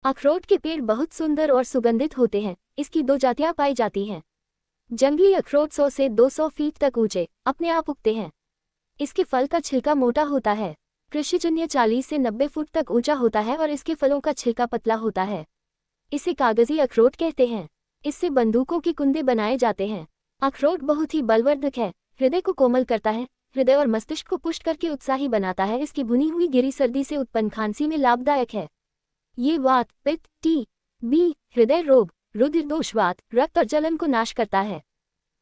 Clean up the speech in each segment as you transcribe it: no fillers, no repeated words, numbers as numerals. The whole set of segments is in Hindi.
अखरोट के पेड़ बहुत सुंदर और सुगंधित होते हैं। इसकी दो जातियां पाई जाती हैं। जंगली अखरोट 100 से 200 फीट तक ऊंचे अपने आप उगते हैं। इसके फल का छिलका मोटा होता है। कृषिजन्य 40 से 90 फुट तक ऊंचा होता है और इसके फलों का छिलका पतला होता है। इसे कागजी अखरोट कहते हैं। इससे बंदूकों की कुंदे बनाए जाते हैं। अखरोट बहुत ही बलवर्धक है। हृदय को कोमल करता है। हृदय और मस्तिष्क को पुष्ट करके उत्साही बनाता है। इसकी भुनी हुई गिरी सर्दी से उत्पन्न खांसी में लाभदायक है। ये वात, पित्त, टी.बी, हृदय रोग, रुधिर दोषवात, रक्त और जलन को नाश करता है।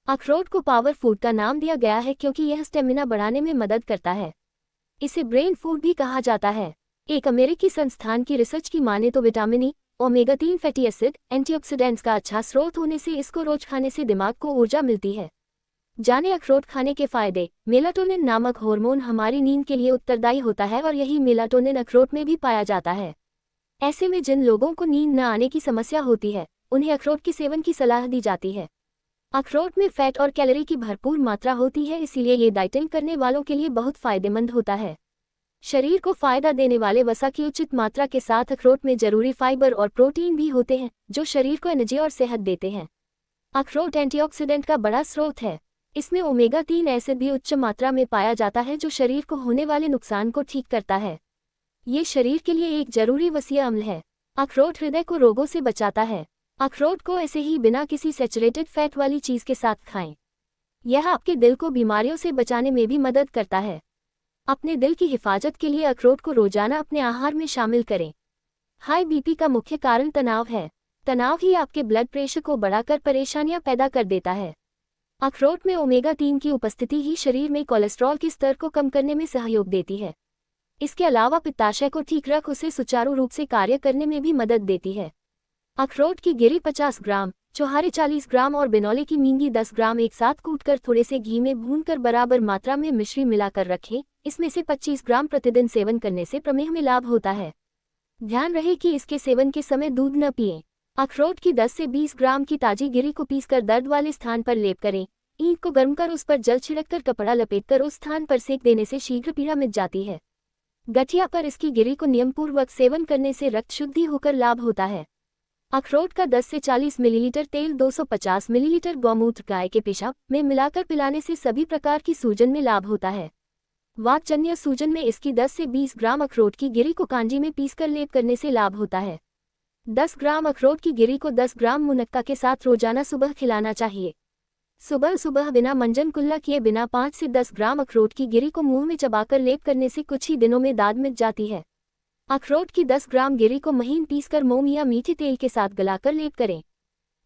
अखरोट को पावर फूड का नाम दिया गया है क्योंकि यह स्टेमिना बढ़ाने में मदद करता है। इसे ब्रेन फूड भी कहा जाता है। एक अमेरिकी संस्थान की रिसर्च की माने तो vitamin E, omega 3 fatty acid, antioxidants का अच्छा स्रोत होने से इसको रोज खाने से दिमाग को ऊर्जा मिलती है। जाने अखरोट खाने के फायदे। मेलाटोनिन नामक हार्मोन हमारी नींद के लिए उत्तरदायी होता है और यही मेलाटोनिन अखरोट में भी पाया जाता है। ऐसे में जिन लोगों को नींद न आने की समस्या होती है उन्हें अखरोट के सेवन की सलाह दी जाती है। अखरोट में फैट और कैलोरी की भरपूर मात्रा होती है, इसीलिए ये डाइटिंग करने वालों के लिए बहुत फायदेमंद होता है। शरीर को फायदा देने वाले वसा की उचित मात्रा के साथ अखरोट में जरूरी फाइबर और प्रोटीन भी होते हैं जो शरीर को एनर्जी और सेहत देते हैं। अखरोट एंटीऑक्सीडेंट का बड़ा स्रोत है। इसमें ओमेगा 3 एसिड भी उच्च मात्रा में पाया जाता है जो शरीर को होने वाले नुकसान को ठीक करता है। ये शरीर के लिए एक जरूरी वसीय अम्ल है। अखरोट हृदय को रोगों से बचाता है। अखरोट को ऐसे ही बिना किसी सैचुरेटेड फैट वाली चीज के साथ खाएं। यह आपके दिल को बीमारियों से बचाने में भी मदद करता है। अपने दिल की हिफाजत के लिए अखरोट को रोजाना अपने आहार में शामिल करें। हाई बीपी का मुख्य कारण तनाव है। तनाव ही आपके ब्लड प्रेशर को बढ़ाकर परेशानियां पैदा कर देता है। अखरोट में ओमेगा 3 की उपस्थिति ही शरीर में कोलेस्ट्रॉल के स्तर को कम करने में सहयोग देती है। इसके अलावा पित्ताशय को ठीक रख उसे सुचारू रूप से कार्य करने में भी मदद देती है। अखरोट की गिरी 50 ग्राम, चौहारी 40 ग्राम और बिनौले की मींगी 10 ग्राम एक साथ कूटकर थोड़े से घी में भूनकर बराबर मात्रा में मिश्री मिलाकर रखें। इसमें से 25 ग्राम प्रतिदिन सेवन करने से प्रमेह में लाभ होता है। ध्यान रहे कि इसके सेवन के समय दूध न पिएं। अखरोट की 10 से 20 ग्राम की ताजी गिरी को पीसकर दर्द वाले स्थान पर लेप करें। ईंट को गर्म कर उस पर जल छिड़ककर कपड़ा लपेटकर उस स्थान पर सेक देने से शीघ्र पीड़ा मिट जाती है। गठिया पर इसकी गिरी को नियमपूर्वक सेवन करने से रक्त शुद्धि होकर लाभ होता है। अखरोट का 10 से 40 मिलीलीटर तेल 250 मिलीलीटर गौमूत्र गाय के पेशाब में मिलाकर पिलाने से सभी प्रकार की सूजन में लाभ होता है। वातजन्य सूजन में इसकी 10 से 20 ग्राम अखरोट की गिरी को कांजी में पीसकर लेप करने से लाभ होता है। 10 ग्राम अखरोट की गिरी को 10 ग्राम मुनक्का के साथ रोजाना सुबह खिलाना चाहिए। सुबह सुबह बिना मंजन कुल्ला किए बिना 5 से 10 ग्राम अखरोट की गिरी को मुंह में चबाकर लेप करने से कुछ ही दिनों में दाद मिट जाती है। अखरोट की 10 ग्राम गिरी को महीन पीसकर मोम या मीठे तेल के साथ गलाकर लेप करें।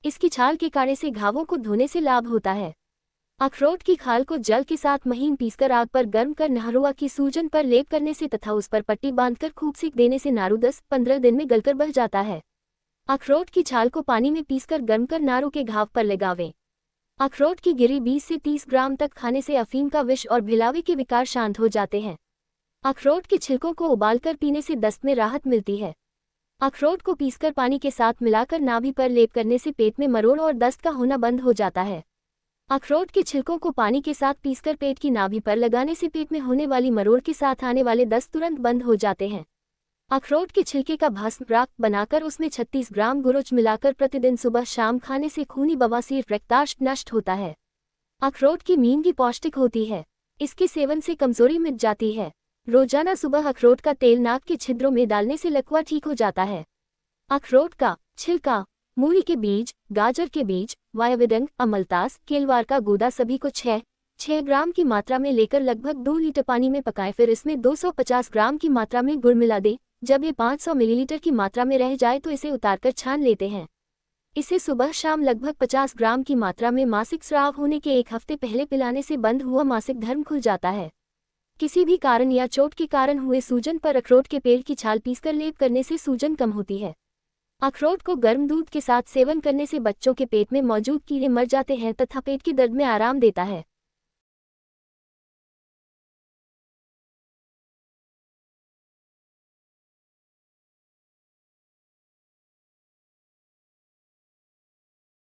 इसकी छाल के काढ़े से घावों को धोने से लाभ होता है। अखरोट की खाल को जल के साथ महीन पीसकर आग पर गर्म कर नहरुआ की सूजन पर लेप करने से तथा उस पर पट्टी बांधकर खूब सेक देने से नारू 10-15 दिन में गलकर बह जाता है। अखरोट की छाल को पानी में पीसकर गर्म कर नारू के घाव पर लगावें। अखरोट की गिरी 20 से 30 ग्राम तक खाने से अफीम का विष और भिलावे के विकार शांत हो जाते हैं। अखरोट के छिलकों को उबालकर पीने से दस्त में राहत मिलती है। अखरोट को पीसकर पानी के साथ मिलाकर नाभि पर लेप करने से पेट में मरोड़ और दस्त का होना बंद हो जाता है। अखरोट के छिलकों को पानी के साथ पीसकर पेट की नाभि पर लगाने से पेट में होने वाली मरोड़ के साथ आने वाले दस्त तुरंत बंद हो जाते हैं। अखरोट के छिलके का भस्म राख बनाकर उसमें 36 ग्राम गुरुच मिलाकर प्रतिदिन सुबह शाम खाने से खूनी बवासीर रक्ताश नष्ट होता है। अखरोट की मींगी पौष्टिक होती है। इसके सेवन से कमजोरी मिट जाती है। रोजाना सुबह अखरोट का तेल नाक के छिद्रों में डालने से लकवा ठीक हो जाता है। अखरोट का छिलका, मूली के बीज, गाजर के बीज, वायविडंग, अमलतास, केलवार का गूदा सभी को 6 ग्राम की मात्रा में लेकर लगभग 2 लीटर पानी में पकाएं। फिर इसमें 250 ग्राम की मात्रा में गुड़ मिला दें। जब ये 500 मिलीलीटर की मात्रा में रह जाए तो इसे उतारकर छान लेते हैं। इसे सुबह शाम लगभग 50 ग्राम की मात्रा में मासिक स्राव होने के 1 हफ्ते पहले पिलाने से बंद हुआ मासिक धर्म खुल जाता है। किसी भी कारण या चोट के कारण हुए सूजन पर अखरोट के पेड़ की छाल पीसकर लेप करने से सूजन कम होती है। अखरोट को गर्म दूध के साथ सेवन करने से बच्चों के पेट में मौजूद कीड़े मर जाते हैं तथा पेट के दर्द में आराम देता है।